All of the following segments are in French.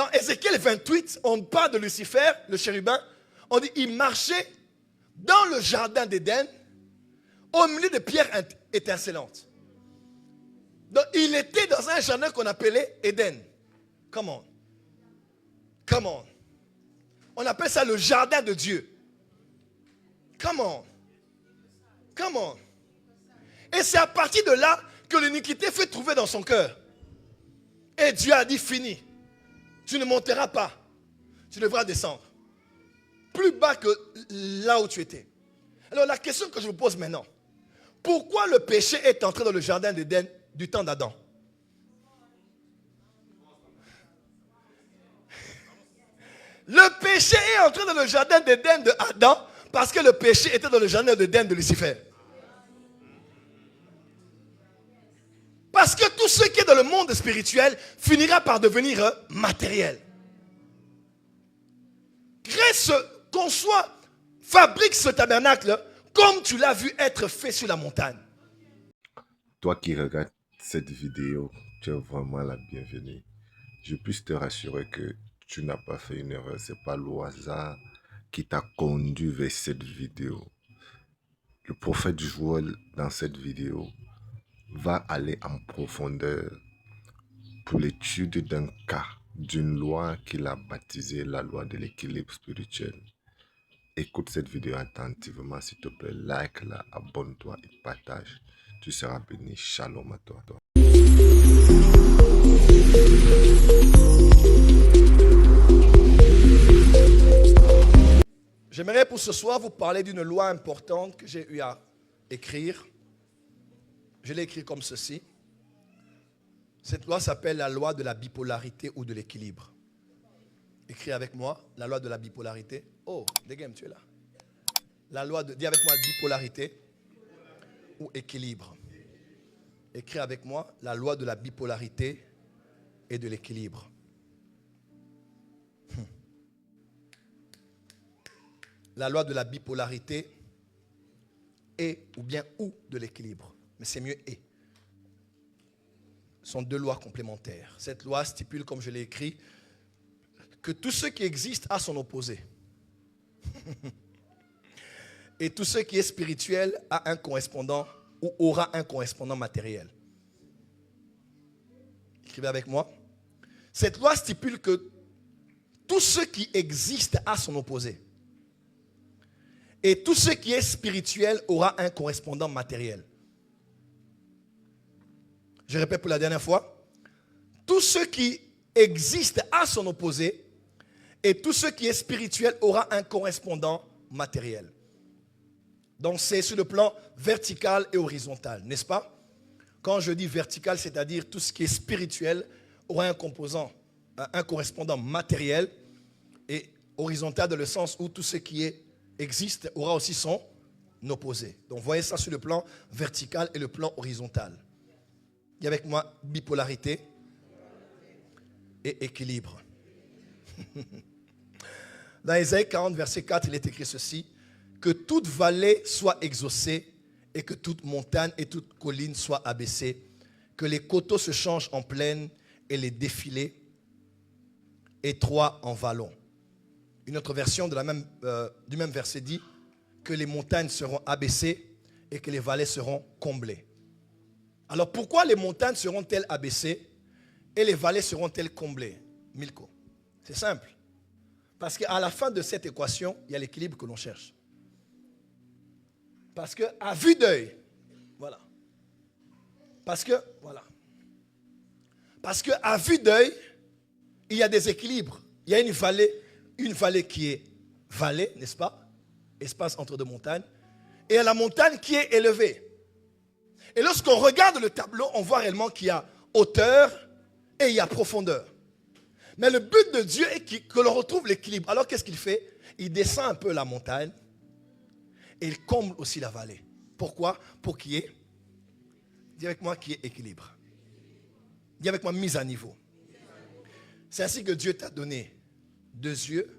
Dans Ézéchiel 28, on parle de Lucifer, le chérubin. On dit il marchait dans le jardin d'Éden au milieu de pierres étincelantes. Donc il était dans un jardin qu'on appelait Éden. Come on. Come on. On appelle ça le jardin de Dieu. Come on. Come on. Et c'est à partir de là que l'iniquité fut trouvée dans son cœur. Et Dieu a dit fini. Tu ne monteras pas. Tu devras descendre. Plus bas que là où tu étais. Alors la question que je vous pose maintenant. Pourquoi le péché est entré dans le jardin d'Éden du temps d'Adam? Le péché est entré dans le jardin d'Éden de Adam parce que le péché était dans le jardin d'Éden de Lucifer. Parce que tout ce qui est dans le monde spirituel finira par devenir matériel. Crée fabrique ce tabernacle comme tu l'as vu être fait sur la montagne. Toi qui regardes cette vidéo, tu es vraiment la bienvenue. Je puis te rassurer que tu n'as pas fait une erreur. Ce n'est pas le hasard qui t'a conduit vers cette vidéo. Le prophète Joël, dans cette vidéo, va aller en profondeur pour l'étude d'un cas, d'une loi qu'il a baptisée la loi de l'équilibre spirituel. Écoute cette vidéo attentivement, s'il te plaît, like-la, abonne-toi et partage. Tu seras béni. Shalom à toi. J'aimerais pour ce soir vous parler d'une loi importante que j'ai eu à écrire. Je l'ai écrit comme ceci. Cette loi s'appelle la loi de la bipolarité ou de l'équilibre. Écris avec moi, la loi de la bipolarité. Oh, Degem, tu es là. La loi de, dis avec moi, bipolarité ou équilibre. Écris avec moi, la loi de la bipolarité et de l'équilibre. La loi de la bipolarité et ou bien ou de l'équilibre. Mais c'est mieux et. Ce sont deux lois complémentaires. Cette loi stipule, comme je l'ai écrit, que tout ce qui existe a son opposé. Et tout ce qui est spirituel a un correspondant ou aura un correspondant matériel. Écrivez avec moi. Cette loi stipule que tout ce qui existe a son opposé. Et tout ce qui est spirituel aura un correspondant matériel. Je répète pour la dernière fois. Tout ce qui existe a son opposé. Et tout ce qui est spirituel aura un correspondant matériel. Donc c'est sur le plan vertical et horizontal, n'est-ce pas? Quand je dis vertical, c'est-à-dire tout ce qui est spirituel aura un correspondant matériel, et horizontal dans le sens où tout ce qui existe aura aussi son opposé. Donc voyez ça sur le plan vertical et le plan horizontal. Il y a avec moi bipolarité et équilibre. Dans Ésaïe 40, verset 4, il est écrit ceci. Que toute vallée soit exaucée et que toute montagne et toute colline soient abaissées. Que les coteaux se changent en plaine et les défilés étroits en vallons. Une autre version de du même verset dit que les montagnes seront abaissées et que les vallées seront comblées. Alors pourquoi les montagnes seront-elles abaissées et les vallées seront-elles comblées? Milko, c'est simple. Parce qu'à la fin de cette équation, il y a l'équilibre que l'on cherche. Parce qu'à vue d'œil, voilà. Parce qu'à vue d'œil, il y a des équilibres. Il y a une vallée qui est vallée, n'est-ce pas? Espace entre deux montagnes. Et il y a la montagne qui est élevée. Et lorsqu'on regarde le tableau, on voit réellement qu'il y a hauteur et il y a profondeur. Mais le but de Dieu est que l'on retrouve l'équilibre. Alors qu'est-ce qu'il fait? Il descend un peu la montagne et il comble aussi la vallée. Pourquoi? Pour qu'il y ait, dis avec moi, qu'il y ait équilibre. Dis avec moi, mise à niveau. C'est ainsi que Dieu t'a donné 2 yeux,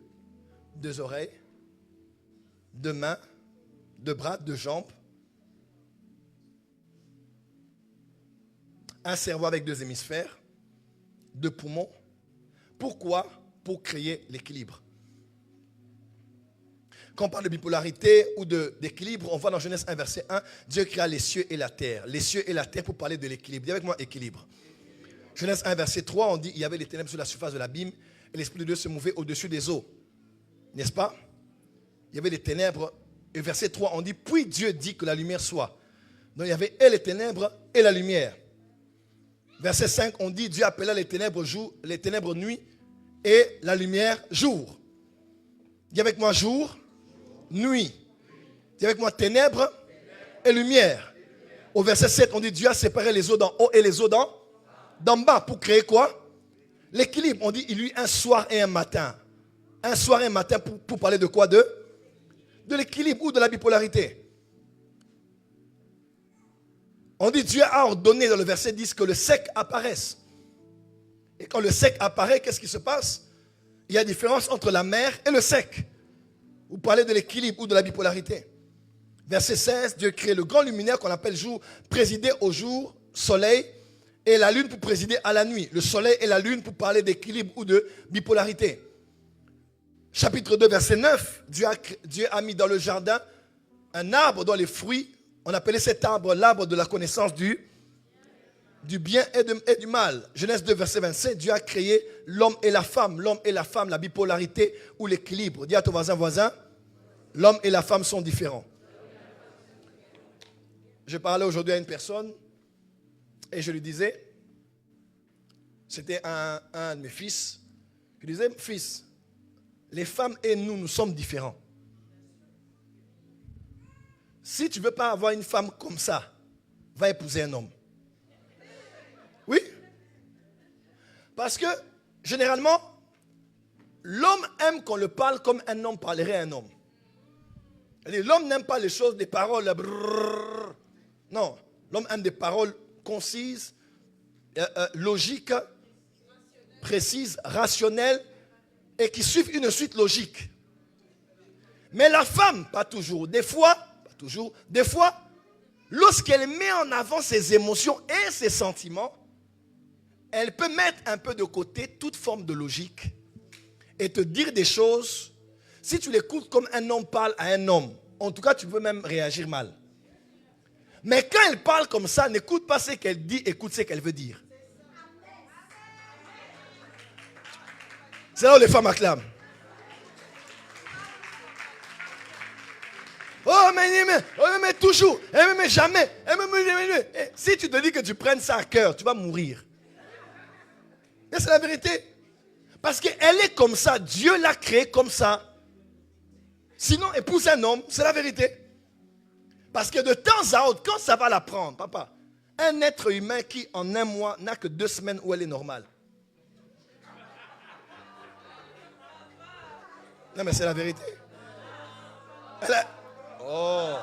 2 oreilles, 2 mains, 2 bras, 2 jambes, un cerveau avec 2 hémisphères, 2 poumons, Pourquoi? Pour créer l'équilibre. Quand on parle de bipolarité ou d'équilibre, on voit dans Genèse 1, verset 1, Dieu créa les cieux et la terre. Les cieux et la terre pour parler de l'équilibre. Dis avec moi, équilibre. Genèse 1, verset 3, on dit, il y avait les ténèbres sur la surface de l'abîme et l'Esprit de Dieu se mouvait au-dessus des eaux. N'est-ce pas? Il y avait les ténèbres. Et verset 3, on dit, puis Dieu dit que la lumière soit. Donc il y avait et les ténèbres et la lumière. Verset 5, on dit, Dieu appela les ténèbres jour, les ténèbres nuit et la lumière jour. Dis avec moi jour, nuit. Dis avec moi ténèbres et lumière. Au verset 7, on dit, Dieu a séparé les eaux d'en haut et les eaux d'en bas pour créer quoi? L'équilibre. On dit, il y eut un soir et un matin. Un soir et un matin pour parler de quoi? De l'équilibre ou de la bipolarité. On dit, Dieu a ordonné dans le verset 10 que le sec apparaisse. Et quand le sec apparaît, qu'est-ce qui se passe? Il y a différence entre la mer et le sec. Vous parlez de l'équilibre ou de la bipolarité. Verset 16, Dieu crée le grand luminaire qu'on appelle jour, présider au jour, soleil, et la lune pour présider à la nuit. Le soleil et la lune pour parler d'équilibre ou de bipolarité. Chapitre 2, verset 9, Dieu a mis dans le jardin un arbre dont les fruits, on appelait cet arbre l'arbre de la connaissance du bien et du mal. Genèse 2, verset 27, Dieu a créé l'homme et la femme, la bipolarité ou l'équilibre. Dis à ton voisin, l'homme et la femme sont différents. Je parlais aujourd'hui à une personne et je lui disais, c'était un de mes fils, je lui disais, fils, les femmes et nous sommes différents. Si tu ne veux pas avoir une femme comme ça, va épouser un homme. Oui. Parce que, généralement, l'homme aime qu'on le parle comme un homme parlerait à un homme. L'homme n'aime pas les choses, des paroles. Brrr. Non, l'homme aime des paroles concises, logiques, précises, rationnelles et qui suivent une suite logique. Mais la femme, pas toujours. Des fois, lorsqu'elle met en avant ses émotions et ses sentiments, elle peut mettre un peu de côté toute forme de logique et te dire des choses. Si tu l'écoutes comme un homme parle à un homme, en tout cas, tu peux même réagir mal. Mais quand elle parle comme ça, n'écoute pas ce qu'elle dit, écoute ce qu'elle veut dire. C'est là où les femmes acclament. Oh, mais toujours, mais jamais. Si tu te dis que tu prennes ça à cœur, tu vas mourir. Et c'est la vérité. Parce qu'elle est comme ça. Dieu l'a créée comme ça. Sinon, épouse un homme, c'est la vérité. Parce que de temps à autre, quand ça va la prendre, papa, un être humain qui en un mois n'a que 2 semaines où elle est normale. Non, mais c'est la vérité. Oh.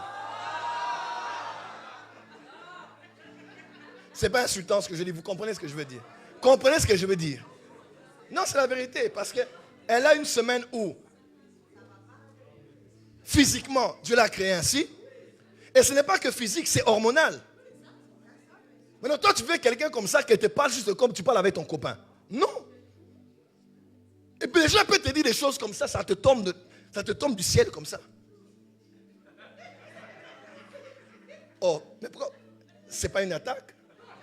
C'est pas insultant ce que je dis. Vous comprenez ce que je veux dire? Comprenez ce que je veux dire? Non, c'est la vérité. Parce qu'elle a une semaine où, physiquement, Dieu l'a créée ainsi. Et ce n'est pas que physique, c'est hormonal. Maintenant, toi, tu veux quelqu'un comme ça qui te parle juste comme tu parles avec ton copain. Non. Et puis les gens peuvent te dire des choses comme ça, ça te tombe du ciel comme ça. Oh, mais pourquoi? C'est pas une attaque.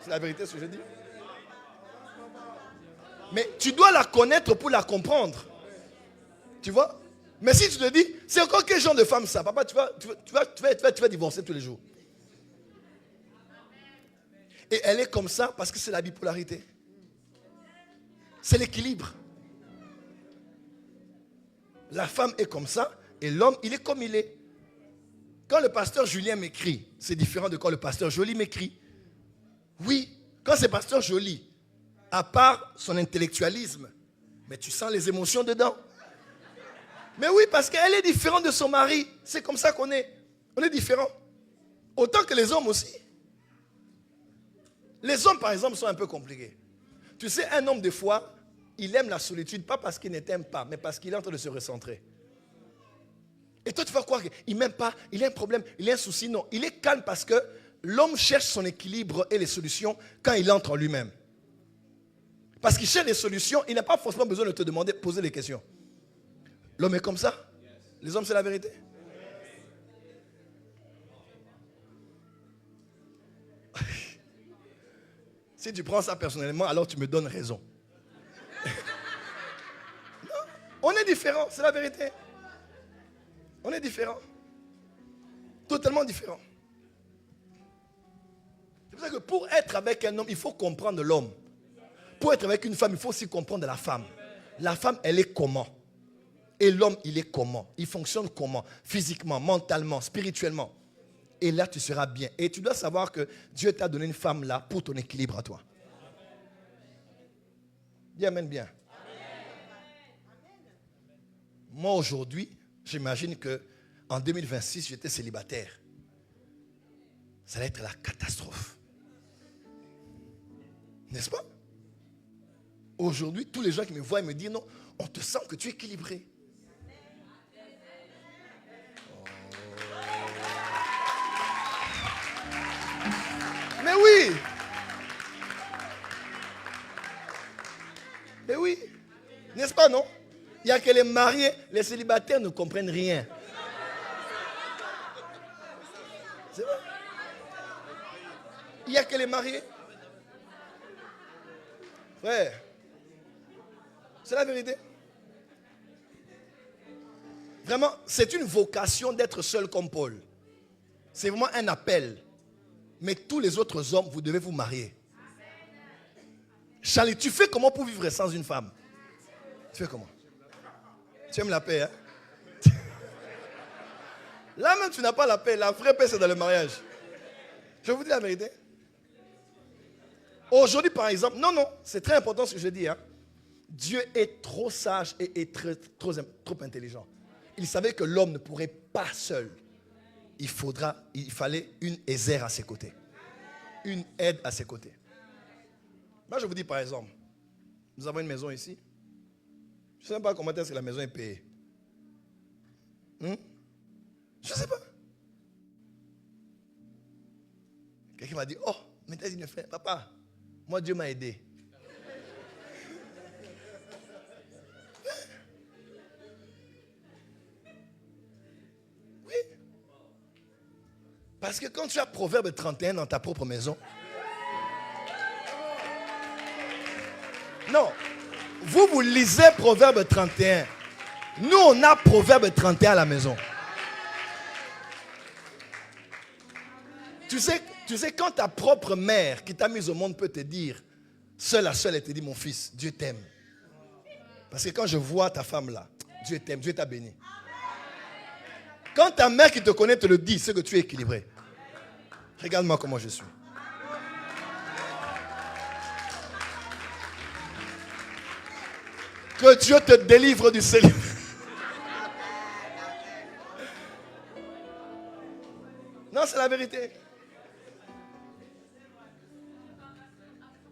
C'est la vérité ce que je dis. Mais tu dois la connaître pour la comprendre. Tu vois? Mais si tu te dis, c'est encore quel genre de femme ça? Papa, tu vas divorcer tous les jours. Et elle est comme ça parce que c'est la bipolarité. C'est l'équilibre. La femme est comme ça et l'homme, il est comme il est. Quand le pasteur Julien m'écrit, c'est différent de quand le pasteur Joly m'écrit. Oui, quand c'est pasteur Joly, à part son intellectualisme, mais tu sens les émotions dedans. Mais oui, parce qu'elle est différente de son mari. C'est comme ça qu'on est. On est différents. Autant que les hommes aussi. Les hommes, par exemple, sont un peu compliqués. Tu sais, un homme, des fois, il aime la solitude, pas parce qu'il ne t'aime pas, mais parce qu'il est en train de se recentrer. Et toi, tu vas croire qu'il ne m'aime pas, il a un problème, il a un souci. Non, il est calme parce que l'homme cherche son équilibre et les solutions quand il entre en lui-même. Parce qu'il cherche des solutions, il n'a pas forcément besoin de te demander, poser des questions. L'homme est comme ça. Les hommes, c'est la vérité. Si tu prends ça personnellement, alors tu me donnes raison. Non, on est différents, c'est la vérité. On est différents. Totalement différents. C'est pour ça que pour être avec un homme, il faut comprendre l'homme. Pour être avec une femme, il faut aussi comprendre la femme. La femme, elle est comment? Et l'homme, il est comment? Il fonctionne comment? Physiquement, mentalement, spirituellement. Et là, tu seras bien. Et tu dois savoir que Dieu t'a donné une femme là pour ton équilibre à toi. Dis amen bien. Moi, aujourd'hui, j'imagine qu'en 2026, j'étais célibataire. Ça allait être la catastrophe. N'est-ce pas? Aujourd'hui, tous les gens qui me voient me disent non, on te sent que tu es équilibré. Mais oui! Mais oui! N'est-ce pas, non? Il n'y a que les mariés, les célibataires ne comprennent rien. C'est vrai? Il n'y a que les mariés. Frère, c'est la vérité. Vraiment, c'est une vocation d'être seul comme Paul. C'est vraiment un appel. Mais tous les autres hommes, vous devez vous marier. Charlie, tu fais comment pour vivre sans une femme? Tu fais comment? Tu aimes la paix, hein? Là même, tu n'as pas la paix. La vraie paix, c'est dans le mariage. Je vous dis la vérité. Aujourd'hui, par exemple, non, c'est très important ce que je dis. Hein. Dieu est trop sage et trop intelligent. Il savait que l'homme ne pourrait pas seul. Il fallait une Ézer à ses côtés. Une aide à ses côtés. Moi, je vous dis par exemple, nous avons une maison ici. Je ne sais même pas comment est-ce que la maison est payée. Je ne sais pas. Quelqu'un m'a dit, oh, mais t'as dit une frère, papa, moi Dieu m'a aidé. Oui. Parce que quand tu as Proverbe 31 dans ta propre maison, non, vous lisez Proverbe 31. Nous, on a Proverbe 31 à la maison. Tu sais, quand ta propre mère qui t'a mis au monde peut te dire, seule à seule, elle te dit, mon fils, Dieu t'aime. Parce que quand je vois ta femme là, Dieu t'aime, Dieu t'a béni. Quand ta mère qui te connaît te le dit, c'est que tu es équilibré. Regarde-moi comment je suis. Que Dieu te délivre du célibat. Non, c'est la vérité.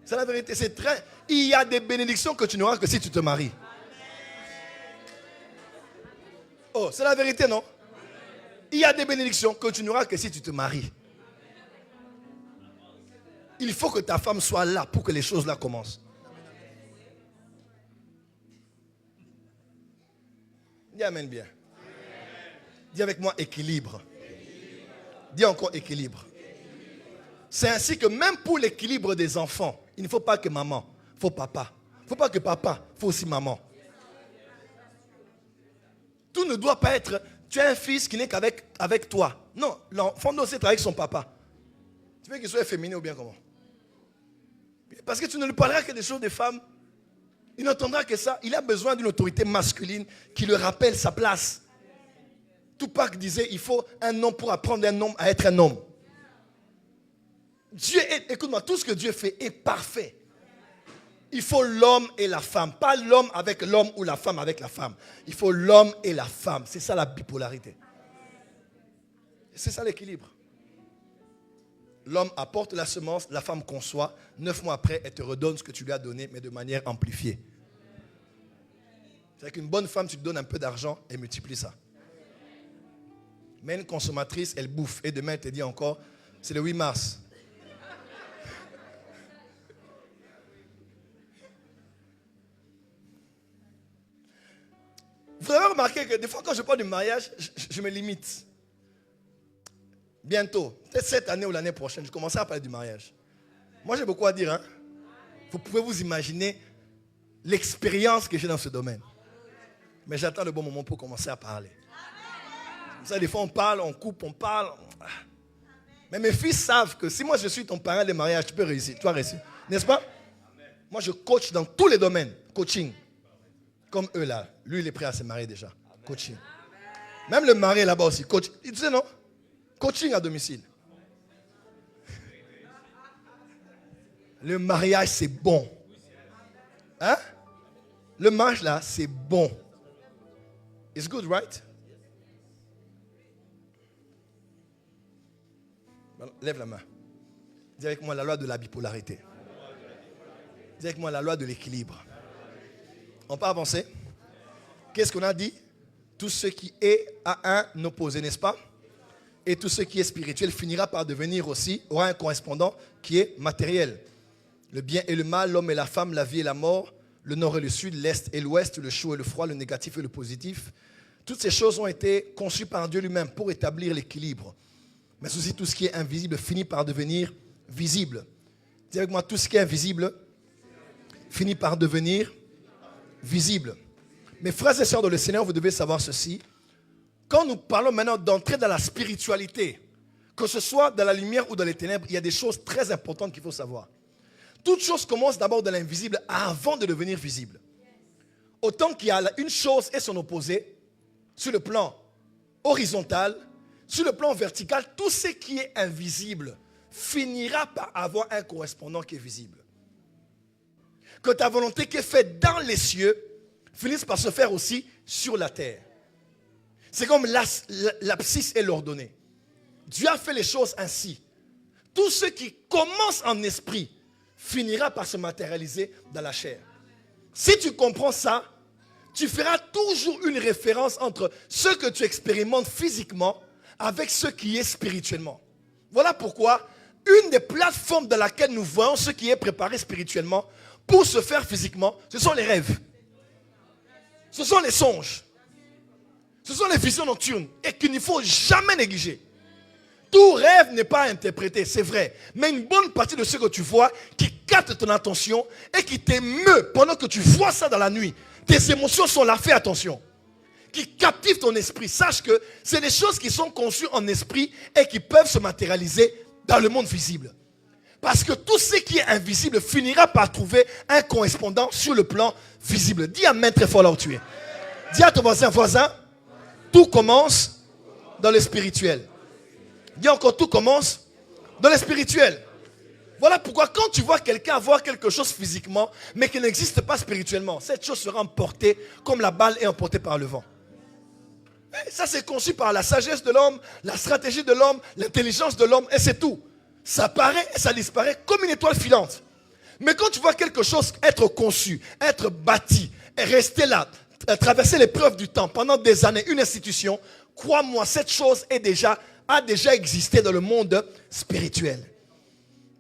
C'est la vérité. C'est très. Il y a des bénédictions que tu n'auras que si tu te maries. Oh, c'est la vérité, non? Il y a des bénédictions que tu n'auras que si tu te maries. Il faut que ta femme soit là pour que les choses là commencent. Dis amen bien. Dis avec moi équilibre. Dis encore équilibre. C'est ainsi que même pour l'équilibre des enfants, il ne faut pas que maman, il faut papa. Il ne faut pas que papa, il faut aussi maman. Tout ne doit pas être, tu as un fils qui n'est qu'avec toi. Non, l'enfant doit aussi être avec son papa. Tu veux qu'il soit efféminé ou bien comment? Parce que tu ne lui parleras que des choses des femmes. Il n'entendra que ça. Il a besoin d'une autorité masculine qui le rappelle sa place. Tupac disait, il faut un homme pour apprendre un homme à être un homme. Dieu est, écoute-moi, tout ce que Dieu fait est parfait. Il faut l'homme et la femme. Pas l'homme avec l'homme ou la femme avec la femme. Il faut l'homme et la femme. C'est ça la bipolarité. C'est ça l'équilibre. L'homme apporte la semence, la femme conçoit. 9 mois après, elle te redonne ce que tu lui as donné, mais de manière amplifiée. C'est qu'une bonne femme, tu te donnes un peu d'argent et multiplie ça. Mais une consommatrice, elle bouffe. Et demain, elle te dit encore, c'est le 8 mars. avez remarqué que des fois quand je parle du mariage, je me limite. Bientôt, peut-être cette année ou l'année prochaine, je commencerai à parler du mariage. Moi j'ai beaucoup à dire. Hein? Vous pouvez vous imaginer l'expérience que j'ai dans ce domaine. Mais j'attends le bon moment pour commencer à parler. Comme ça, des fois on parle, on coupe, on parle. Mais mes fils savent que si moi je suis ton parent de mariage, tu peux réussir, tu vas réussir. N'est-ce pas? Moi je coach dans tous les domaines. Coaching. Comme eux là. Lui il est prêt à se marier déjà. Coaching. Même le mari là-bas aussi. Coach. Tu sais non? Coaching à domicile. Le mariage c'est bon. Hein? Le mariage là c'est bon. It's good, right? Lève la main. Dis avec moi la loi de la bipolarité. Dis avec moi la loi de l'équilibre. On peut avancer? Qu'est-ce qu'on a dit? Tout ce qui est à un opposé, n'est-ce pas? Et tout ce qui est spirituel finira par devenir aussi, aura un correspondant qui est matériel. Le bien et le mal, l'homme et la femme, la vie et la mort, le nord et le sud, l'est et l'ouest, le chaud et le froid, le négatif et le positif. Toutes ces choses ont été conçues par Dieu lui-même pour établir l'équilibre. Mais aussi tout ce qui est invisible finit par devenir visible. Dis avec moi, tout ce qui est invisible finit par devenir visible. Mes frères et sœurs dans le Seigneur, vous devez savoir ceci. Quand nous parlons maintenant d'entrer dans la spiritualité, que ce soit dans la lumière ou dans les ténèbres, il y a des choses très importantes qu'il faut savoir. Toute chose commence d'abord dans l'invisible avant de devenir visible. Autant qu'il y a une chose et son opposé, sur le plan horizontal, sur le plan vertical, tout ce qui est invisible finira par avoir un correspondant qui est visible. Que ta volonté qui est faite dans les cieux finisse par se faire aussi sur la terre. C'est comme l'abscisse et l'ordonnée. Dieu a fait les choses ainsi. Tout ce qui commence en esprit finira par se matérialiser dans la chair. Si tu comprends ça, tu feras toujours une référence entre ce que tu expérimentes physiquement avec ce qui est spirituellement. Voilà pourquoi une des plateformes dans laquelle nous voyons ce qui est préparé spirituellement pour se faire physiquement, ce sont les rêves. Ce sont les songes. Ce sont les visions nocturnes et qu'il ne faut jamais négliger. Tout rêve n'est pas interprété, c'est vrai. Mais une bonne partie de ce que tu vois qui capte ton attention et qui t'émeut pendant que tu vois ça dans la nuit. Tes émotions sont là, fais attention. Qui captivent ton esprit. Sache que c'est des choses qui sont conçues en esprit et qui peuvent se matérialiser dans le monde visible. Parce que tout ce qui est invisible finira par trouver un correspondant sur le plan visible. Dis amen très fort là où tu es. Dis à ton voisin, tout commence dans le spirituel. Dis encore, tout commence dans le spirituel. Voilà pourquoi quand tu vois quelqu'un avoir quelque chose physiquement, mais qui n'existe pas spirituellement, cette chose sera emportée comme la balle est emportée par le vent. Et ça c'est conçu par la sagesse de l'homme, la stratégie de l'homme, l'intelligence de l'homme, et c'est tout. Ça apparaît et ça disparaît comme une étoile filante. Mais quand tu vois quelque chose être conçu, être bâti, et rester là, traverser l'épreuve du temps pendant des années, une institution, crois-moi, cette chose a déjà existé dans le monde spirituel.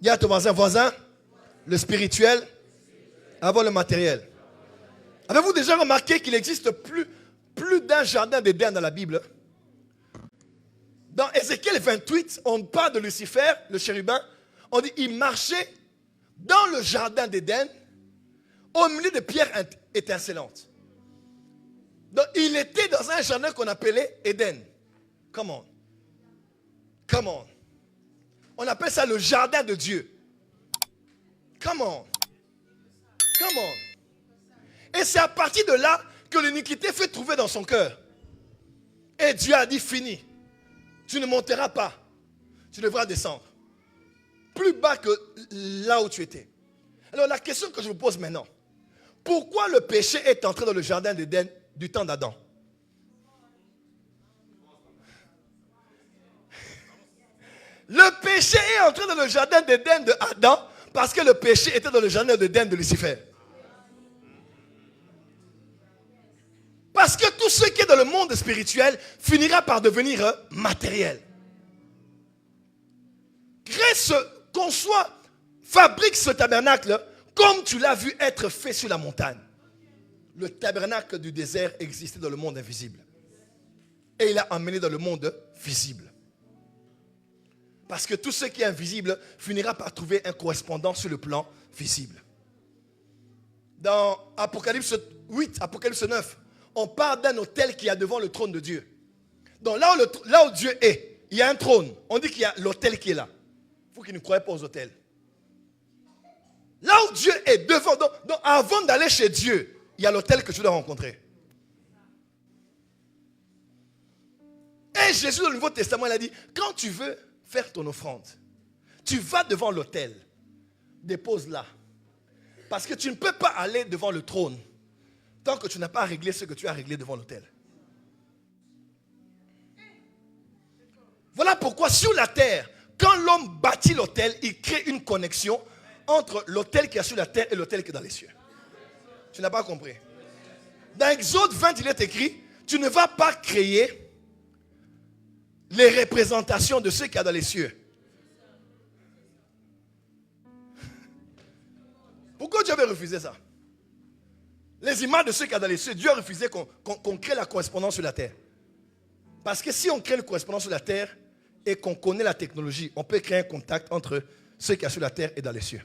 Dis à ton voisin, le spirituel avant le matériel. Avez-vous déjà remarqué qu'il existe plus d'un jardin d'Éden dans la Bible? Dans Ézéchiel 28, on parle de Lucifer, le chérubin. On dit il marchait dans le jardin d'Éden au milieu de pierres étincelantes. Donc, il était dans un jardin qu'on appelait Éden. Come on. Come on. On appelle ça le jardin de Dieu. Come on. Come on. Et c'est à partir de là que l'iniquité fait trouver dans son cœur. Et Dieu a dit fini. Tu ne monteras pas. Tu devras descendre. Plus bas que là où tu étais. Alors la question que je vous pose maintenant. Pourquoi le péché est entré dans le jardin d'Éden du temps d'Adam? Le péché est entré dans le jardin d'Éden de Adam parce que le péché était dans le jardin d'Éden de Lucifer. Parce que tout ce qui est dans le monde spirituel finira par devenir matériel. Crée fabrique ce tabernacle comme tu l'as vu être fait sur la montagne. le tabernacle du désert existait dans le monde invisible. Et il l'a emmené dans le monde visible. Parce que tout ce qui est invisible finira par trouver un correspondant sur le plan visible. Dans Apocalypse 8, Apocalypse 9, on parle d'un autel qui est devant le trône de Dieu. Donc là où Dieu est, il y a un trône. On dit qu'il y a l'autel qui est là. Vous qui ne croyez pas aux autels. Là où Dieu est devant, donc avant d'aller chez Dieu, il y a l'autel que tu dois rencontrer. Et Jésus dans le Nouveau Testament, il a dit, quand tu veux faire ton offrande, tu vas devant l'autel, dépose-la. Parce que tu ne peux pas aller devant le trône tant que tu n'as pas réglé ce que tu as réglé devant l'autel. Voilà pourquoi sur la terre, quand l'homme bâtit l'autel, il crée une connexion entre l'autel qui est sur la terre et l'autel qui est dans les cieux. Tu n'as pas compris. Dans Exode 20, il est écrit, tu ne vas pas créer les représentations de ceux qu'il y a dans les cieux. Pourquoi Dieu avait refusé ça? Les images de ceux qu'il y a dans les cieux, Dieu a refusé qu'on crée la correspondance sur la terre. Parce que si on crée la correspondance sur la terre et qu'on connaît la technologie, on peut créer un contact entre ceux qui sont sur la terre et dans les cieux.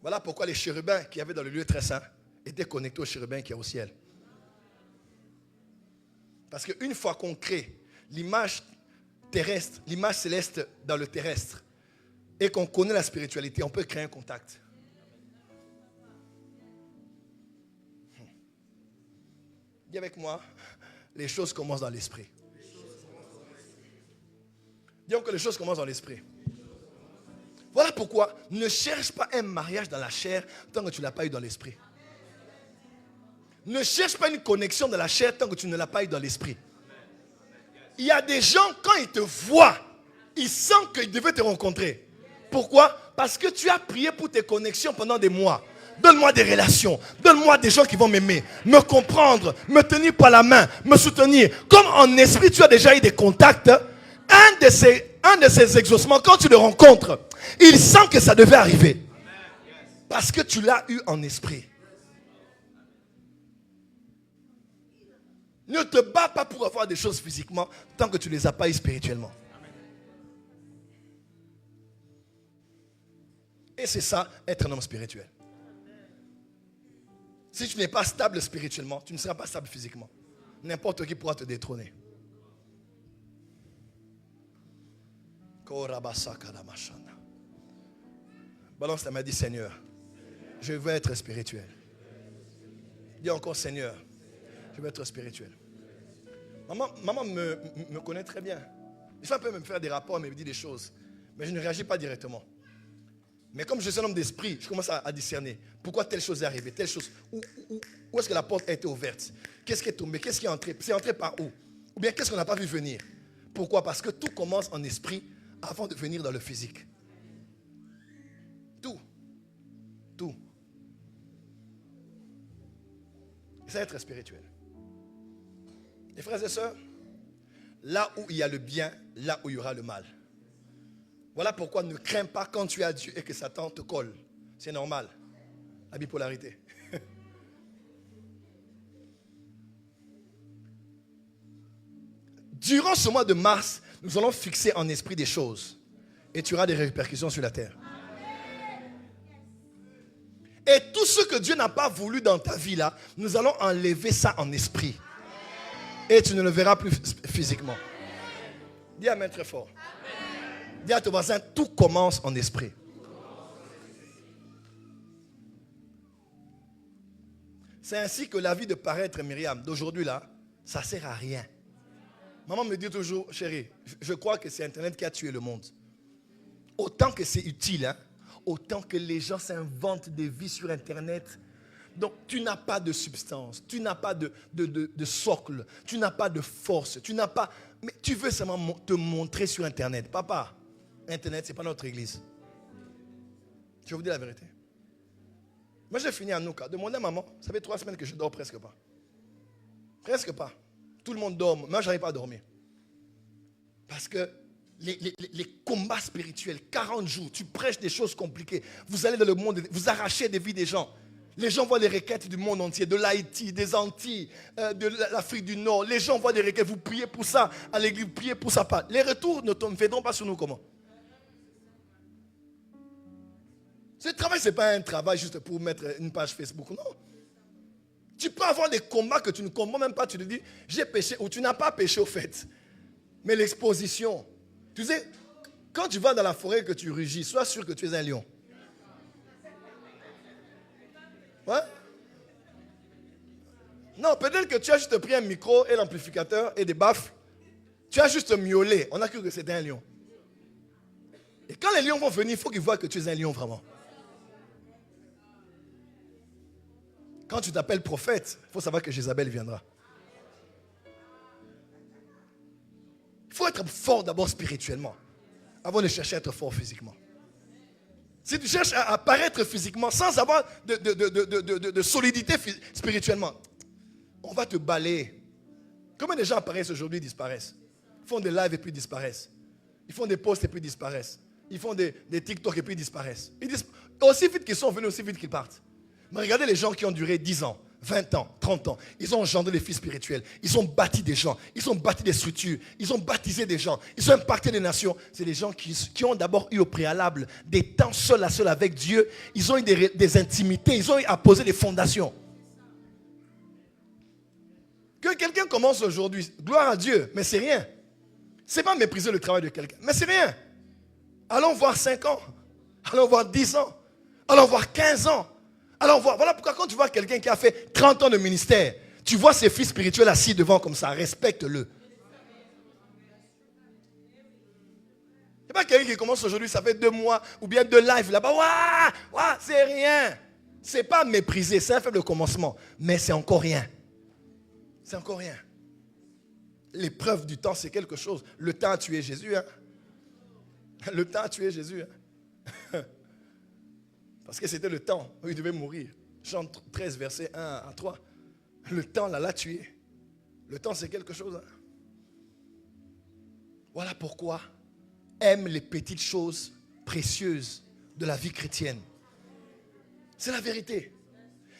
Voilà pourquoi les chérubins qui avaient dans le lieu très saint étaient connectés aux chérubins qui est au ciel. Parce qu'une fois qu'on crée l'image terrestre, l'image céleste dans le terrestre, et qu'on connaît la spiritualité, on peut créer un contact. Dis avec moi, les choses commencent dans l'esprit. Disons que les choses commencent dans l'esprit. Voilà pourquoi ne cherche pas un mariage dans la chair tant que tu ne l'as pas eu dans l'esprit. Ne cherche pas une connexion dans la chair tant que tu ne l'as pas eu dans l'esprit. Il y a des gens, quand ils te voient, ils sentent qu'ils devaient te rencontrer. Pourquoi? Parce que tu as prié pour tes connexions pendant des mois. Donne-moi des relations. Donne-moi des gens qui vont m'aimer, me comprendre, me tenir par la main, me soutenir. Comme en esprit, tu as déjà eu des contacts. Un de ces exaucements, quand tu le rencontres, il sent que ça devait arriver. Parce que tu l'as eu en esprit. Ne te bats pas pour avoir des choses physiquement tant que tu ne les as pas eues spirituellement. Et c'est ça, être un homme spirituel. Si tu n'es pas stable spirituellement, tu ne seras pas stable physiquement. N'importe qui pourra te détrôner. Balance ta main, dis Seigneur, je veux être spirituel. Dis encore Seigneur, je veux être spirituel. Maman me connaît très bien. Des fois, elle peut me faire des rapports, elle me dit des choses. Mais je ne réagis pas directement. Mais comme je suis un homme d'esprit, je commence à discerner. Pourquoi telle chose est arrivée, telle chose. Où est-ce que la porte a été ouverte? Qu'est-ce qui est tombé? Qu'est-ce qui est entré? C'est entré par où? Ou bien qu'est-ce qu'on n'a pas vu venir? Pourquoi? Parce que tout commence en esprit avant de venir dans le physique. Tout. Tout. C'est être spirituel. Les frères et sœurs, là où il y a le bien, là où il y aura le mal. Voilà pourquoi ne crains pas quand tu as Dieu et que Satan te colle. C'est normal. La bipolarité. Durant ce mois de mars, nous allons fixer en esprit des choses. Et tu auras des répercussions sur la terre. Et tout ce que Dieu n'a pas voulu dans ta vie là, nous allons enlever ça en esprit. Et tu ne le verras plus physiquement. Dis amen très fort. Dis à ton voisin, tout commence en esprit. C'est ainsi que la vie de paraître Myriam d'aujourd'hui là, ça ne sert à rien. Maman me dit toujours, chérie, je crois que c'est Internet qui a tué le monde. Autant que c'est utile, hein, autant que les gens s'inventent des vies sur Internet. Donc tu n'as pas de substance, tu n'as pas de socle, tu n'as pas de force, tu n'as pas... Mais tu veux seulement te montrer sur Internet. Papa, Internet, ce n'est pas notre église. Je vais vous dire la vérité. Moi, j'ai fini à Nouka. Demandez à maman, ça fait 3 semaines que je dors presque pas. Presque pas. Tout le monde dort. Moi, je n'arrive pas à dormir. Parce que les combats spirituels, 40 jours, tu prêches des choses compliquées. Vous allez dans le monde, vous arrachez des vies des gens. Les gens voient les requêtes du monde entier, de l'Haïti, des Antilles, de l'Afrique du Nord. Les gens voient des requêtes. Vous priez pour ça à l'église, vous priez pour ça. Les retours ne viendront pas sur nous comment? Ce travail, ce n'est pas un travail juste pour mettre une page Facebook, non. Tu peux avoir des combats que tu ne comprends même pas. Tu te dis, j'ai péché ou tu n'as pas péché au fait. Mais l'exposition. Tu sais, quand tu vas dans la forêt et que tu rugis, sois sûr que tu es un lion. Ouais? Non, peut-être que tu as juste pris un micro et l'amplificateur et des baffles. Tu as juste miaulé. On a cru que c'était un lion. Et quand les lions vont venir, il faut qu'ils voient que tu es un lion vraiment. Quand tu t'appelles prophète, il faut savoir que Jézabel viendra. Il faut être fort d'abord spirituellement, avant de chercher à être fort physiquement. Si tu cherches à apparaître physiquement sans avoir de solidité spirituellement, on va te balayer. Combien de gens apparaissent aujourd'hui et disparaissent? Ils font des lives et puis disparaissent. Ils font des posts et puis disparaissent. Ils font des TikTok et puis disparaissent. Aussi vite qu'ils sont venus, aussi vite qu'ils partent. Mais regardez les gens qui ont duré 10 ans, 20 ans, 30 ans. Ils ont engendré des fils spirituels. Ils ont bâti des gens. Ils ont bâti des structures. Ils ont baptisé des gens. Ils ont impacté des nations. C'est des gens qui ont d'abord eu au préalable des temps seul à seul avec Dieu. Ils ont eu des intimités. Ils ont eu à poser des fondations. Que quelqu'un commence aujourd'hui, gloire à Dieu, mais c'est rien. C'est pas mépriser le travail de quelqu'un, mais c'est rien. Allons voir 5 ans. Allons voir 10 ans. Allons voir 15 ans. Alors voilà pourquoi quand tu vois quelqu'un qui a fait 30 ans de ministère, tu vois ses fils spirituels assis devant comme ça, respecte-le. C'est pas quelqu'un qui commence aujourd'hui, ça fait 2 mois, ou bien 2 lives là-bas, ouah, c'est rien. C'est pas mépriser, c'est un faible commencement, mais c'est encore rien. C'est encore rien. L'épreuve du temps, c'est quelque chose. Le temps a tué Jésus. Hein? Le temps a tué Jésus. Hein? Parce que c'était le temps où il devait mourir. Jean 13, verset 1 à 3. Le temps l'a tué. Le temps, c'est quelque chose. Hein? Voilà pourquoi aime les petites choses précieuses de la vie chrétienne. C'est la vérité.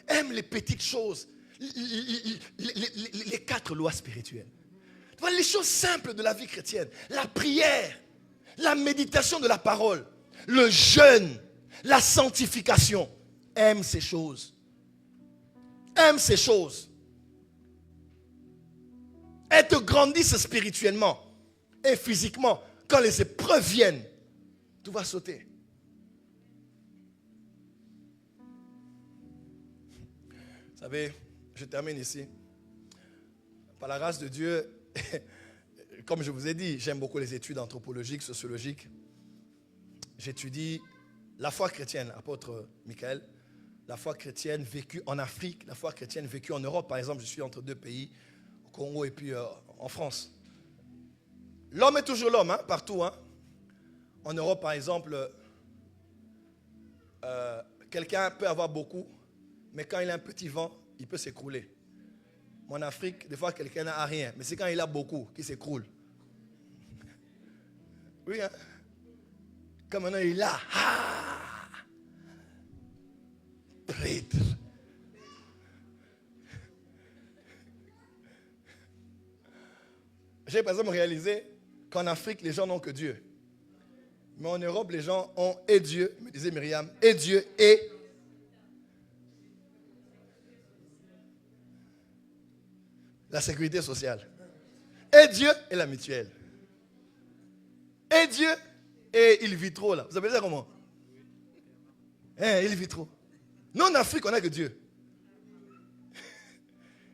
Aime les petites choses. Les 4 lois spirituelles. Voilà les choses simples de la vie chrétienne. La prière, la méditation de la parole, le jeûne, la sanctification. Aime ces choses. Aime ces choses. Elles te grandissent spirituellement et physiquement. Quand les épreuves viennent, tout va sauter. Vous savez, je termine ici. Par la grâce de Dieu, comme je vous ai dit, j'aime beaucoup les études anthropologiques, sociologiques. J'étudie la foi chrétienne, apôtre Michael, la foi chrétienne vécue en Afrique, la foi chrétienne vécue en Europe. Par exemple, je suis entre 2 pays, au Congo et puis en France. L'homme est toujours l'homme, hein, partout. Hein. En Europe, par exemple, quelqu'un peut avoir beaucoup, mais quand il a un petit vent, il peut s'écrouler. En Afrique, des fois, quelqu'un n'a rien, mais c'est quand il a beaucoup qu'il s'écroule. Oui, hein? Comme maintenant, il a. Prêtre. J'ai par exemple réalisé qu'en Afrique, les gens n'ont que Dieu. Mais en Europe, les gens ont et Dieu, me disait Myriam, et Dieu et la sécurité sociale. Et Dieu et la mutuelle. Et Dieu et il vit trop là. Vous appelez ça comment? Il vit trop. Nous en Afrique, on n'a que Dieu.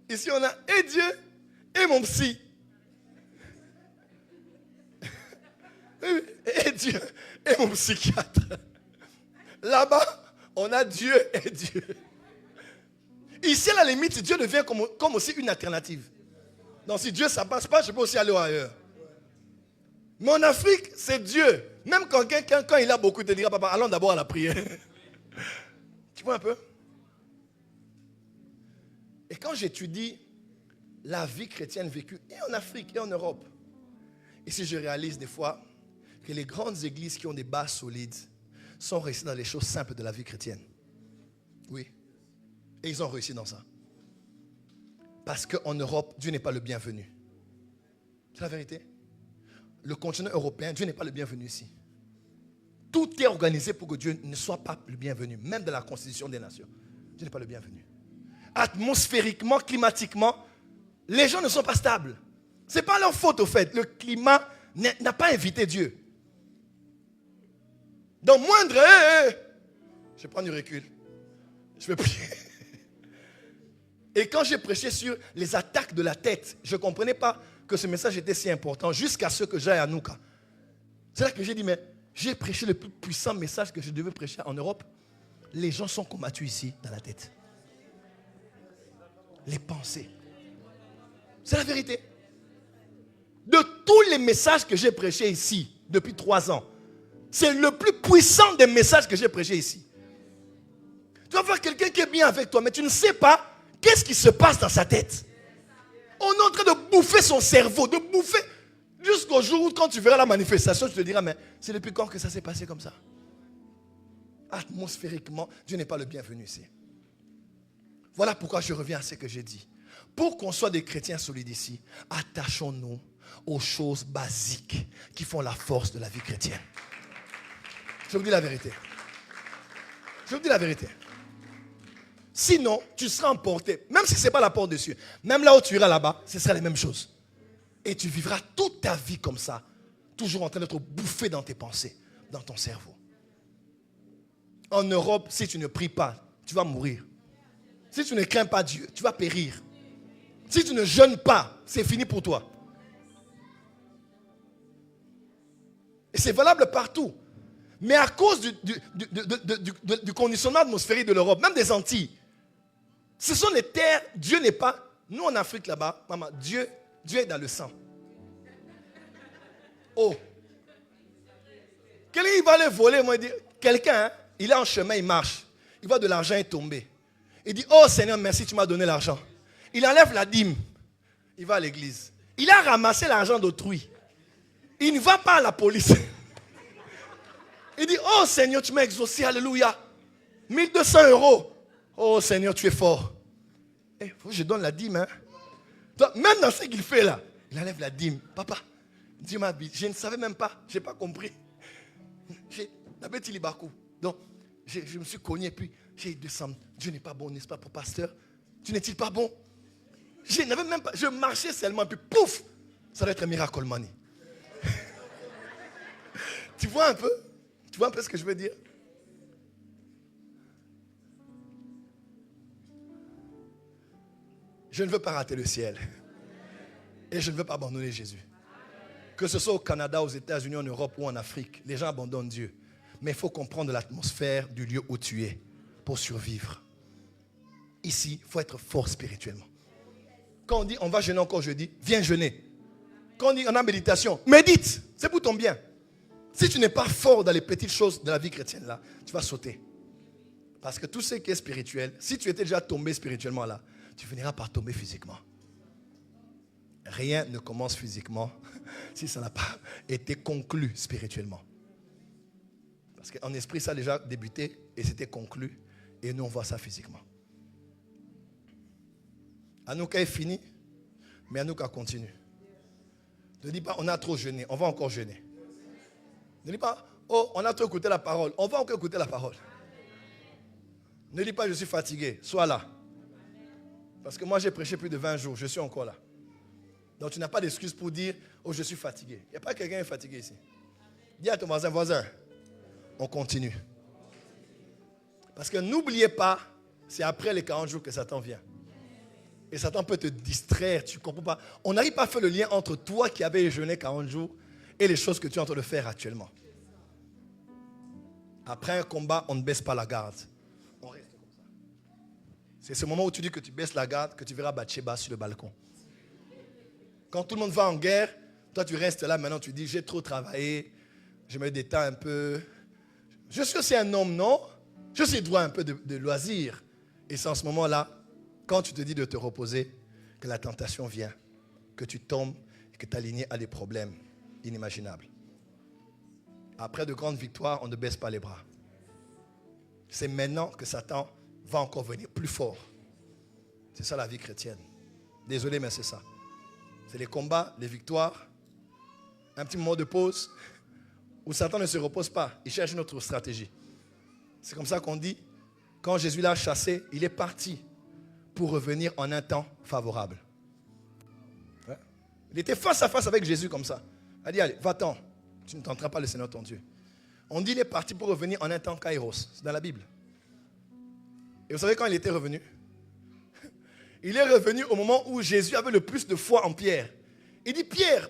Ici, on a et Dieu et mon psy. Et Dieu et mon psychiatre. Là-bas, on a Dieu et Dieu. Ici, à la limite, Dieu devient comme aussi une alternative. Donc, si Dieu, ça ne passe pas, je peux aussi aller ailleurs. Mais en Afrique, c'est Dieu. Même quand quelqu'un, quand il a beaucoup, il te dira, papa, allons d'abord à la prière. Tu vois un peu? Et quand j'étudie la vie chrétienne vécue, et en Afrique, et en Europe, ici, je réalise des fois que les grandes églises qui ont des bases solides sont restées dans les choses simples de la vie chrétienne. Oui. Et ils ont réussi dans ça. Parce qu'en Europe, Dieu n'est pas le bienvenu. C'est la vérité. Le continent européen, Dieu n'est pas le bienvenu ici. Tout est organisé pour que Dieu ne soit pas le bienvenu. Même dans la constitution des nations. Dieu n'est pas le bienvenu. Atmosphériquement, climatiquement, les gens ne sont pas stables. Ce n'est pas leur faute au fait. Le climat n'a pas invité Dieu. Donc moindre, je prends du recul. Je vais prier. Et quand j'ai prêché sur les attaques de la tête, je ne comprenais pas que ce message était si important jusqu'à ce que j'aille à Nouka. C'est là que j'ai dit, mais j'ai prêché le plus puissant message que je devais prêcher en Europe. Les gens sont combattus ici, dans la tête. Les pensées. C'est la vérité. De tous les messages que j'ai prêchés ici, depuis 3 ans, c'est le plus puissant des messages que j'ai prêchés ici. Tu vas voir quelqu'un qui est bien avec toi, mais tu ne sais pas qu'est-ce qui se passe dans sa tête. On est en train de bouffer son cerveau, de bouffer jusqu'au jour où quand tu verras la manifestation, tu te diras, mais c'est depuis quand que ça s'est passé comme ça? Atmosphériquement, Dieu n'est pas le bienvenu ici. Voilà pourquoi je reviens à ce que j'ai dit. Pour qu'on soit des chrétiens solides ici, attachons-nous aux choses basiques qui font la force de la vie chrétienne. Je vous dis la vérité. Je vous dis la vérité. Sinon, tu seras emporté. Même si ce n'est pas la porte des cieux. Même là où tu iras là-bas, ce sera la même chose. Et tu vivras toute ta vie comme ça. Toujours en train d'être bouffé dans tes pensées, dans ton cerveau. En Europe, si tu ne pries pas, tu vas mourir. Si tu ne crains pas Dieu, tu vas périr. Si tu ne jeûnes pas, c'est fini pour toi. Et c'est valable partout. Mais à cause du conditionnement atmosphérique de l'Europe, même des Antilles, ce sont les terres, Dieu n'est pas, nous en Afrique là-bas, maman, Dieu est dans le sang. Oh. Quelqu'un il va aller voler, moi il dit, quelqu'un, hein, il est en chemin, il marche, il voit de l'argent est tombé. Il dit, oh Seigneur, merci, tu m'as donné l'argent. Il enlève la dîme, il va à l'église. Il a ramassé l'argent d'autrui. Il ne va pas à la police. Il dit, oh Seigneur, tu m'as exaucé, alléluia. 1200 €. Oh Seigneur, tu es fort. Il faut que je donne la dîme. Hein. Donc, même dans ce qu'il fait là, il enlève la dîme. Papa, Dieu m'a dit, je ne savais même pas, je n'ai pas compris. Donc, je me suis cogné, puis j'ai descendu. Dieu n'est pas bon, n'est-ce pas, pour pasteur? Tu n'es-il pas bon? Je n'avais même pas, je marchais seulement, puis pouf, ça doit être un miracle money. Tu vois un peu? Tu vois un peu ce que je veux dire? Je ne veux pas rater le ciel. Et je ne veux pas abandonner Jésus. Que ce soit au Canada, aux États-Unis, en Europe ou en Afrique, les gens abandonnent Dieu. Mais il faut comprendre l'atmosphère du lieu où tu es pour survivre. Ici, il faut être fort spirituellement. Quand on dit on va jeûner encore jeudi, viens jeûner. Quand on dit on a méditation, médite. C'est pour ton bien. Si tu n'es pas fort dans les petites choses de la vie chrétienne là, tu vas sauter. Parce que tout ce qui est spirituel, si tu étais déjà tombé spirituellement là, tu finiras par tomber physiquement. Rien ne commence physiquement si ça n'a pas été conclu spirituellement. Parce qu'en esprit, ça a déjà débuté et c'était conclu. Et nous, on voit ça physiquement. Anouka est fini, mais Anouka continue. Ne dis pas, on a trop jeûné, on va encore jeûner. Ne dis pas, oh, on a trop écouté la parole, on va encore écouter la parole. Ne dis pas, je suis fatigué, sois là. Parce que moi, j'ai prêché plus de 20 jours, je suis encore là. Donc, tu n'as pas d'excuse pour dire, oh, je suis fatigué. Il n'y a pas quelqu'un qui est fatigué ici. Dis à ton voisin, on continue. Parce que n'oubliez pas, c'est après les 40 jours que Satan vient. Et Satan peut te distraire, tu ne comprends pas. On n'arrive pas à faire le lien entre toi qui avais jeûné 40 jours et les choses que tu es en train de faire actuellement. Après un combat, on ne baisse pas la garde. On reste comme ça. C'est ce moment où tu dis que tu baisses la garde que tu verras Bathsheba sur le balcon. Quand tout le monde va en guerre, toi tu restes là, maintenant tu dis j'ai trop travaillé, je me détends un peu. Je suis aussi un homme, non? Je suis droit un peu de loisir. Et c'est en ce moment-là, quand tu te dis de te reposer, que la tentation vient, que tu tombes et que ta lignée a des problèmes inimaginables. Après de grandes victoires, on ne baisse pas les bras. C'est maintenant que Satan va encore venir plus fort C'est ça la vie chrétienne. Désolé, mais c'est ça. C'est les combats, les victoires, un petit moment de pause où Satan ne se repose pas. Il cherche une autre stratégie. C'est comme ça qu'on dit, quand Jésus l'a chassé, il est parti pour revenir en un temps favorable. Ouais. Il était face à face avec Jésus comme ça. Il a dit, allez, va-t'en. Tu ne tenteras pas le Seigneur ton Dieu. On dit qu'il est parti pour revenir en un temps kairos. C'est dans la Bible. Et vous savez quand il était revenu? Il est revenu au moment où Jésus avait le plus de foi en Pierre. Il dit, Pierre,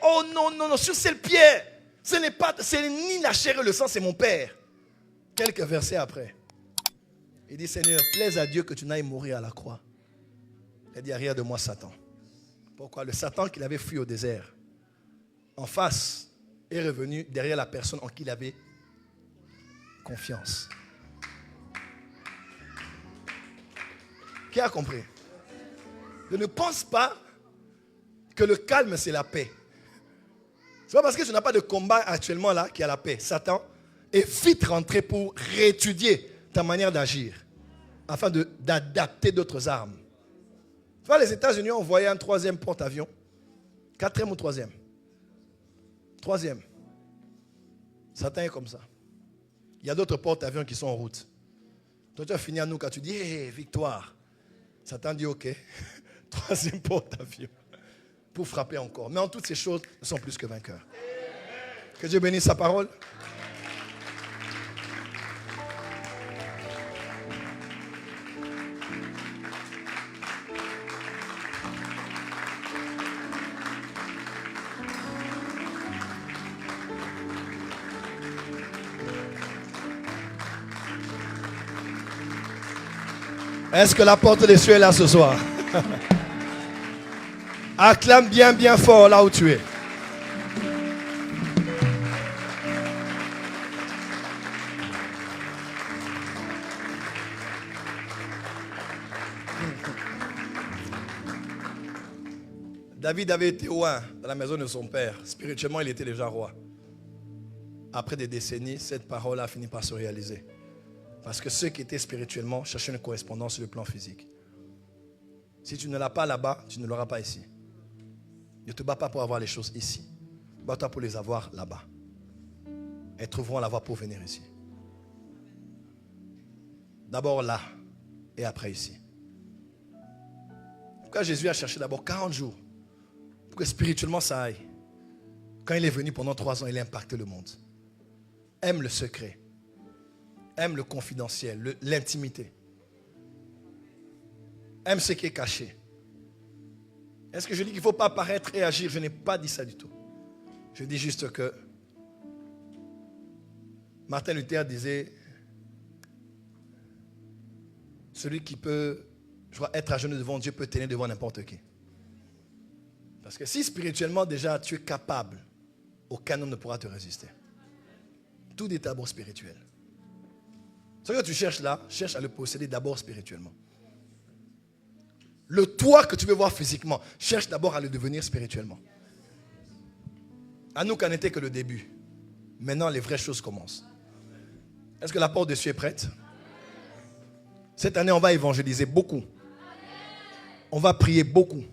oh non, non, non, sur cette Pierre, c'est ni la chair et le sang, c'est mon Père. Quelques versets après, il dit, Seigneur, plaise à Dieu que tu n'ailles mourir à la croix. Il a dit, arrière de moi, Satan. Pourquoi? Le Satan qu'il avait fui au désert, en face, est revenu derrière la personne en qui il avait confiance. Qui a compris? Je ne pense pas que le calme, c'est la paix. C'est pas parce que tu n'as pas de combat actuellement là qu'il y a la paix. Satan est vite rentré pour réétudier ta manière d'agir afin d'adapter d'autres armes. Tu vois, les États-Unis ont envoyé un 3e porte-avions. 4e ou 3e? 3e. Satan est comme ça. Il y a d'autres porte-avions qui sont en route. Toi, tu vas finir à nous quand tu dis, hey, victoire. Satan dit, ok. 3e porte-avions. Pour frapper encore. Mais en toutes ces choses, nous sommes plus que vainqueurs. Que Dieu bénisse sa parole. Est-ce que la porte des cieux est là ce soir? Acclame bien, bien fort là où tu es. David avait été roi dans la maison de son père. Spirituellement, il était déjà roi. Après des décennies, cette parole a fini par se réaliser. Parce que ceux qui étaient spirituellement cherchaient une correspondance sur le plan physique. Si tu ne l'as pas là-bas, tu ne l'auras pas ici. Ne te bats pas pour avoir les choses ici. Bats-toi pour les avoir là-bas. Elles trouveront la voie pour venir ici. D'abord là et après ici. Pourquoi Jésus a cherché d'abord 40 jours pour que spirituellement ça aille. Quand il est venu pendant 3 ans, il a impacté le monde. Aime le secret. Aime le confidentiel, l'intimité. Aime ce qui est caché. Est-ce que je dis qu'il ne faut pas paraître et agir? Je n'ai pas dit ça du tout. Je dis juste que Martin Luther disait, celui qui peut être à genoux devant Dieu peut tenir devant n'importe qui. Parce que si spirituellement déjà tu es capable, aucun homme ne pourra te résister. Tout est d'abord spirituel. Ce que tu cherches là, cherche à le posséder d'abord spirituellement. Le toi que tu veux voir physiquement, cherche d'abord à le devenir spirituellement. À nous qu'en n'était que le début. Maintenant, les vraies choses commencent. Est-ce que la porte de Dieu est prête? Cette année, on va évangéliser beaucoup. On va prier beaucoup.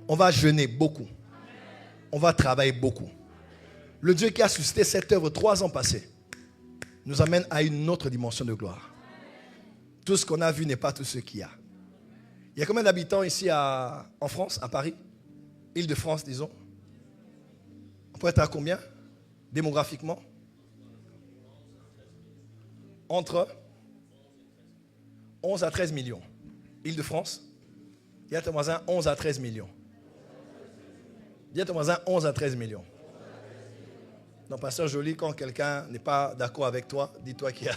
On va jeûner beaucoup. On va travailler beaucoup. Le Dieu qui a suscité cette œuvre 3 ans passés nous amène à une autre dimension de gloire. Tout ce qu'on a vu n'est pas tout ce qu'il y a. Il y a combien d'habitants ici en France, à Paris? Île-de-France, disons. On peut être à combien, démographiquement? Entre 11 à 13 millions. Île-de-France? Il y a ton voisin 11 à 13 millions. Il y a ton voisin 11 à 13 millions. Donc, pasteur Joly, quand quelqu'un n'est pas d'accord avec toi, dis-toi qu'il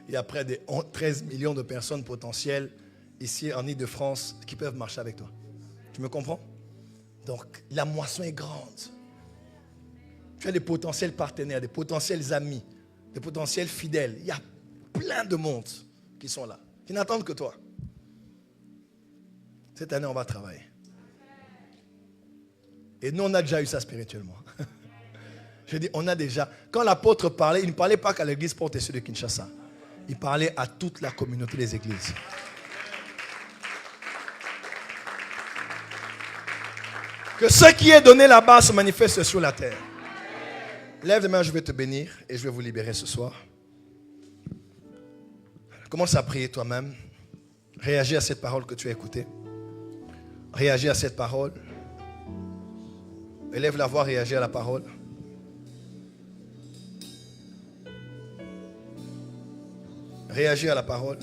y a près de 13 millions de personnes potentielles ici en Île-de-France qui peuvent marcher avec toi. Tu me comprends? Donc, la moisson est grande. Tu as des potentiels partenaires, des potentiels amis, des potentiels fidèles. Il y a plein de monde qui sont là, qui n'attendent que toi. Cette année, on va travailler. Et nous, on a déjà eu ça spirituellement. Je dis, on a déjà. Quand l'apôtre parlait, il ne parlait pas qu'à l'église Porte des Cieux de Kinshasa. Il parlait à toute la communauté des églises. Que ce qui est donné là-bas se manifeste sur la terre. Lève les mains, je vais te bénir et je vais vous libérer ce soir. Commence à prier toi-même. Réagis à cette parole que tu as écoutée. Réagis à cette parole. Élève la voix, réagis à la parole. Réagis à la parole.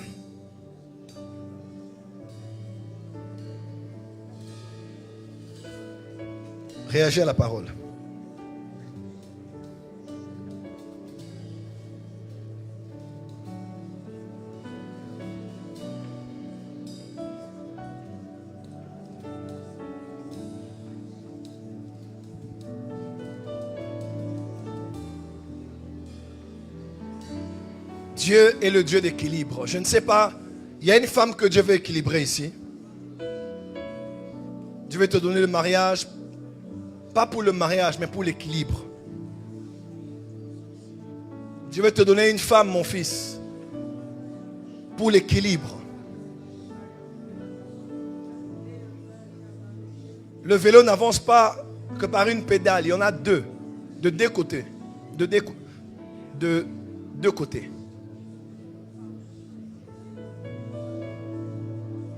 Réagis à la parole. Dieu est le Dieu d'équilibre. Je ne sais pas, il y a une femme que Dieu veut équilibrer ici. Dieu veut te donner le mariage, pas pour le mariage, mais pour l'équilibre. Dieu veut te donner une femme, mon fils, pour l'équilibre. Le vélo n'avance pas que par une pédale, il y en a deux, de deux côtés. De deux côtés.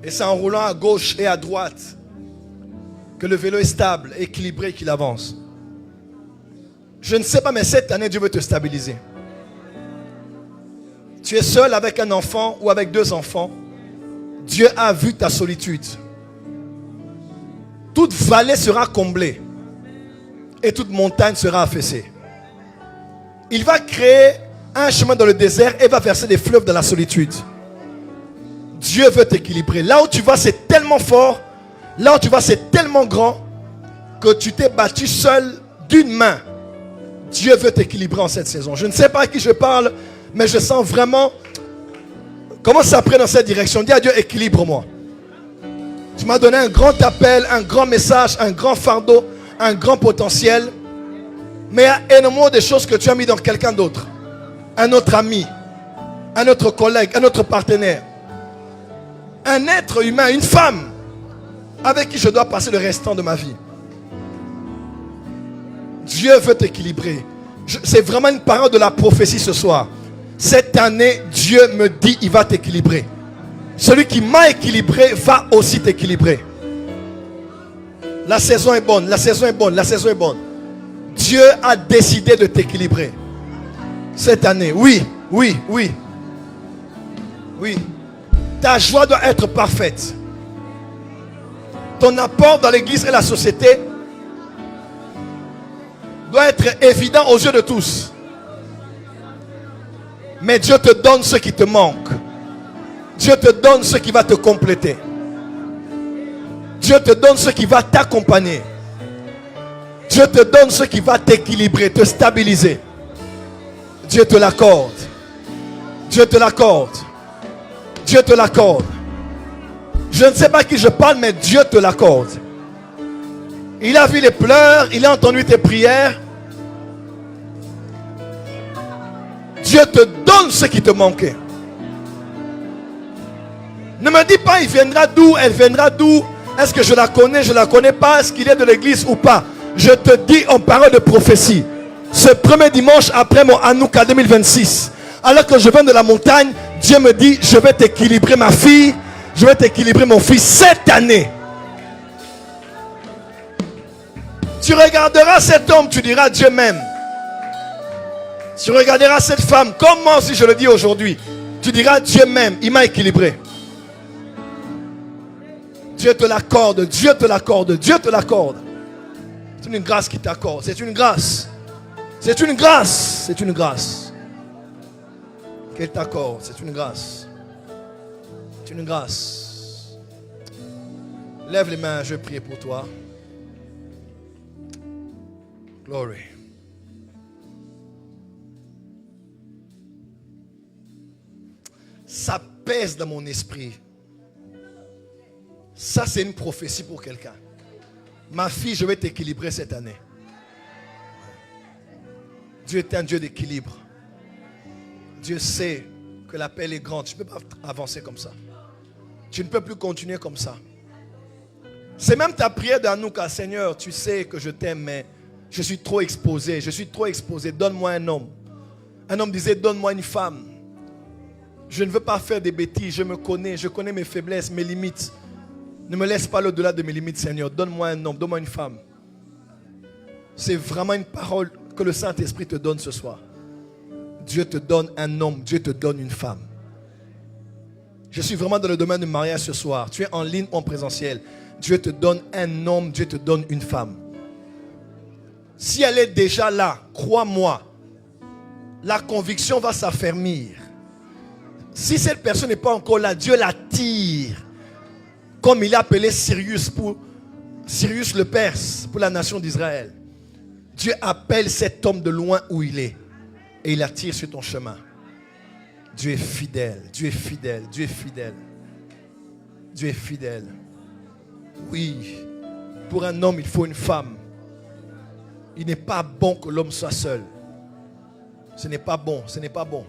Et c'est en roulant à gauche et à droite que le vélo est stable, équilibré, qu'il avance. Je ne sais pas, mais cette année, Dieu veut te stabiliser. Tu es seul avec un enfant ou avec deux enfants. Dieu a vu ta solitude. Toute vallée sera comblée et toute montagne sera affaissée. Il va créer un chemin dans le désert et va verser des fleuves dans la solitude. Dieu veut t'équilibrer. Là où tu vas, c'est tellement fort. Là où tu vas, c'est tellement grand que tu t'es battu seul d'une main. Dieu veut t'équilibrer en cette saison. Je ne sais pas à qui je parle, mais je sens vraiment. Commence à prier dans cette direction. Dis à Dieu, équilibre-moi. Tu m'as donné un grand appel, un grand message, un grand fardeau, un grand potentiel. Mais il y a énormément de choses que tu as mis dans quelqu'un d'autre. Un autre ami, un autre collègue, un autre partenaire. Un être humain, une femme avec qui je dois passer le restant de ma vie. Dieu veut t'équilibrer. C'est vraiment une parole de la prophétie ce soir. Cette année, Dieu me dit, il va t'équilibrer. Celui qui m'a équilibré va aussi t'équilibrer. La saison est bonne, la saison est bonne, la saison est bonne. Dieu a décidé de t'équilibrer. Cette année, oui, oui, oui. Oui. Ta joie doit être parfaite. Ton apport dans l'église et la société doit être évident aux yeux de tous. Mais Dieu te donne ce qui te manque. Dieu te donne ce qui va te compléter. Dieu te donne ce qui va t'accompagner. Dieu te donne ce qui va t'équilibrer, te stabiliser. Dieu te l'accorde. Dieu te l'accorde. Dieu te l'accorde. Je ne sais pas à qui je parle, mais Dieu te l'accorde. Il a vu les pleurs, il a entendu tes prières. Dieu te donne ce qui te manquait. Ne me dis pas, il viendra d'où, elle viendra d'où. Est-ce que je la connais, je ne la connais pas. Est-ce qu'il est de l'église ou pas. Je te dis en parole de prophétie. Ce premier dimanche après mon Hanouka 2026. Alors que je viens de la montagne, Dieu me dit, je vais t'équilibrer ma fille. Je vais t'équilibrer mon fils cette année. Tu regarderas cet homme, tu diras Dieu m'aime. Tu regarderas cette femme, comme moi aussi je le dis aujourd'hui. Tu diras Dieu m'aime, il m'a équilibré. Dieu te l'accorde, Dieu te l'accorde, Dieu te l'accorde. C'est une grâce qui t'accorde, c'est une grâce. C'est une grâce, c'est une grâce. Qu'elle t'accorde, c'est une grâce. C'est une grâce. Lève les mains, je vais prier pour toi. Glory. Ça pèse dans mon esprit. Ça, c'est une prophétie pour quelqu'un. Ma fille, je vais t'équilibrer cette année. Dieu est un Dieu d'équilibre. Dieu sait que l'appel est grand. Tu ne peux pas avancer comme ça. Tu ne peux plus continuer comme ça. C'est même ta prière d'Anouka. Seigneur, tu sais que je t'aime, mais je suis trop exposé. Je suis trop exposé. Donne-moi un homme. Un homme disait, donne-moi une femme. Je ne veux pas faire des bêtises. Je connais mes faiblesses, mes limites. Ne me laisse pas au-delà de mes limites, Seigneur. Donne-moi un homme, donne-moi une femme. C'est vraiment une parole que le Saint-Esprit te donne ce soir. Dieu te donne un homme, Dieu te donne une femme. Je suis vraiment dans le domaine du mariage ce soir. Tu es en ligne ou en présentiel. Dieu te donne un homme, Dieu te donne une femme. Si elle est déjà là, crois-moi, la conviction va s'affermir. Si cette personne n'est pas encore là, Dieu l'attire. Comme il a appelé Cyrus le Perse pour la nation d'Israël. Dieu appelle cet homme de loin où il est. Et il attire sur ton chemin. Dieu est fidèle, Dieu est fidèle, Dieu est fidèle. Dieu est fidèle. Oui, pour un homme, il faut une femme. Il n'est pas bon que l'homme soit seul. Ce n'est pas bon, ce n'est pas bon.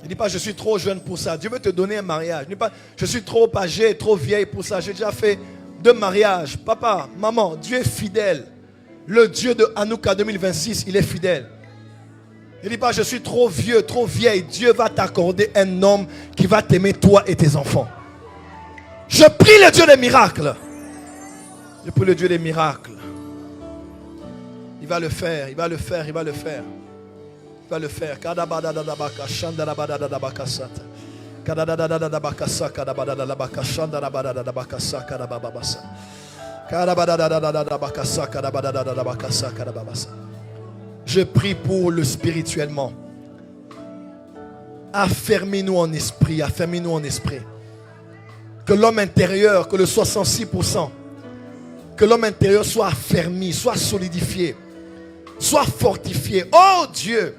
Ne dis pas, je suis trop jeune pour ça. Dieu veut te donner un mariage. Ne dis pas, je suis trop âgé, trop vieille pour ça. J'ai déjà fait 2 mariages. Papa, maman, Dieu est fidèle. Le Dieu de Hanouka 2026, il est fidèle. Ne dis pas, je suis trop vieux, trop vieille. Dieu va t'accorder un homme qui va t'aimer toi et tes enfants. Je prie le Dieu des miracles. Je prie le Dieu des miracles. Il va le faire, il va le faire, il va le faire. Il va le faire. Je prie pour le spirituellement. Affermez-nous en esprit, affermez-nous en esprit. Que l'homme intérieur, que le 66%, que l'homme intérieur soit affermi, soit solidifié, soit fortifié. Oh Dieu!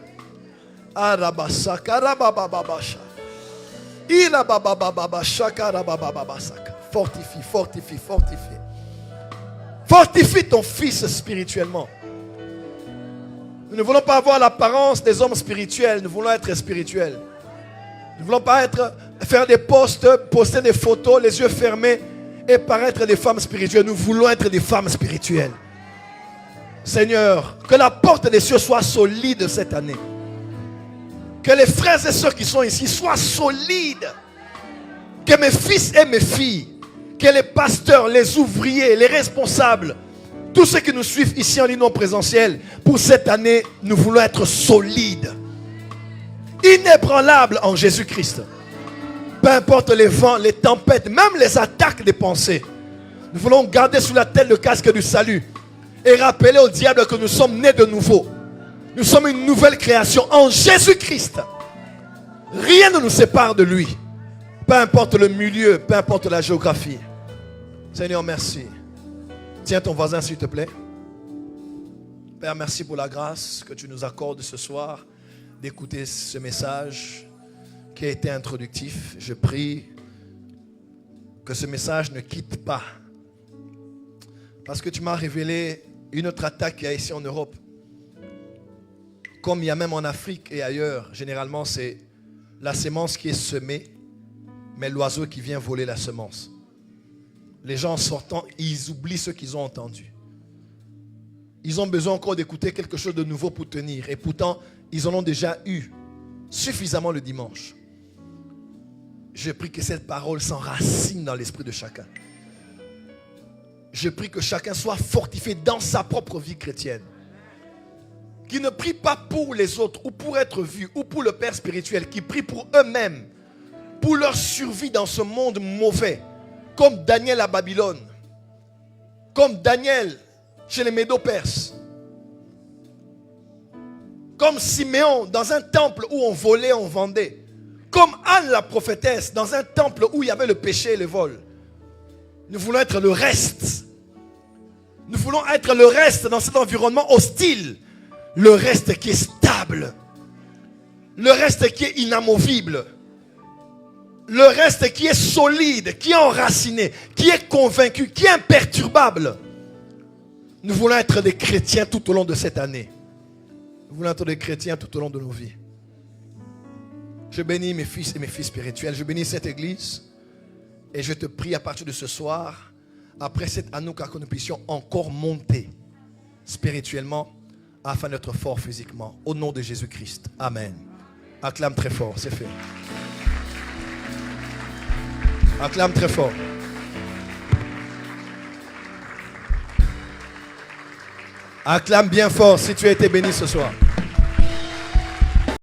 Fortifie, fortifie, fortifie. Fortifie ton fils spirituellement. Nous ne voulons pas avoir l'apparence des hommes spirituels. Nous voulons être spirituels. Nous ne voulons pas faire des posts, poster des photos, les yeux fermés et paraître des femmes spirituelles. Nous voulons être des femmes spirituelles. Seigneur, que la porte des cieux soit solide cette année. Que les frères et sœurs qui sont ici soient solides. Que mes fils et mes filles, que les pasteurs, les ouvriers, les responsables, tous ceux qui nous suivent ici en ligne en présentiel, pour cette année, nous voulons être solides, inébranlables en Jésus-Christ. Peu importe les vents, les tempêtes, même les attaques des pensées, nous voulons garder sous la tête le casque du salut et rappeler au diable que nous sommes nés de nouveau. Nous sommes une nouvelle création en Jésus-Christ. Rien ne nous sépare de lui. Peu importe le milieu, peu importe la géographie. Seigneur, merci. Tiens ton voisin s'il te plaît. Père, merci pour la grâce que tu nous accordes ce soir d'écouter ce message qui a été introductif. Je prie que ce message ne quitte pas. Parce que tu m'as révélé une autre attaque qu'il y a ici en Europe. Comme il y a même en Afrique et ailleurs, généralement c'est la semence qui est semée, mais l'oiseau qui vient voler la semence. Les gens en sortant, ils oublient ce qu'ils ont entendu. Ils ont besoin encore d'écouter quelque chose de nouveau pour tenir. Et pourtant, ils en ont déjà eu suffisamment le dimanche. Je prie que cette parole s'enracine dans l'esprit de chacun. Je prie que chacun soit fortifié dans sa propre vie chrétienne. Qui ne prie pas pour les autres ou pour être vu ou pour le Père spirituel. Qui prie pour eux-mêmes. Pour leur survie dans ce monde mauvais. Comme Daniel à Babylone. Comme Daniel chez les Médo-Perses. Comme Siméon dans un temple où on volait, on vendait. Comme Anne la prophétesse dans un temple où il y avait le péché et le vol. Nous voulons être le reste. Nous voulons être le reste dans cet environnement hostile. Le reste qui est stable. Le reste qui est inamovible. Le reste qui est solide, qui est enraciné, qui est convaincu, qui est imperturbable. Nous voulons être des chrétiens tout au long de cette année. Nous voulons être des chrétiens tout au long de nos vies. Je bénis mes fils et mes filles spirituels. Je bénis cette église. Et je te prie à partir de ce soir, après cette Hanouka, que nous puissions encore monter spirituellement afin d'être fort physiquement. Au nom de Jésus-Christ. Amen. Acclame très fort, c'est fait. Acclame très fort. Acclame bien fort si tu as été béni ce soir.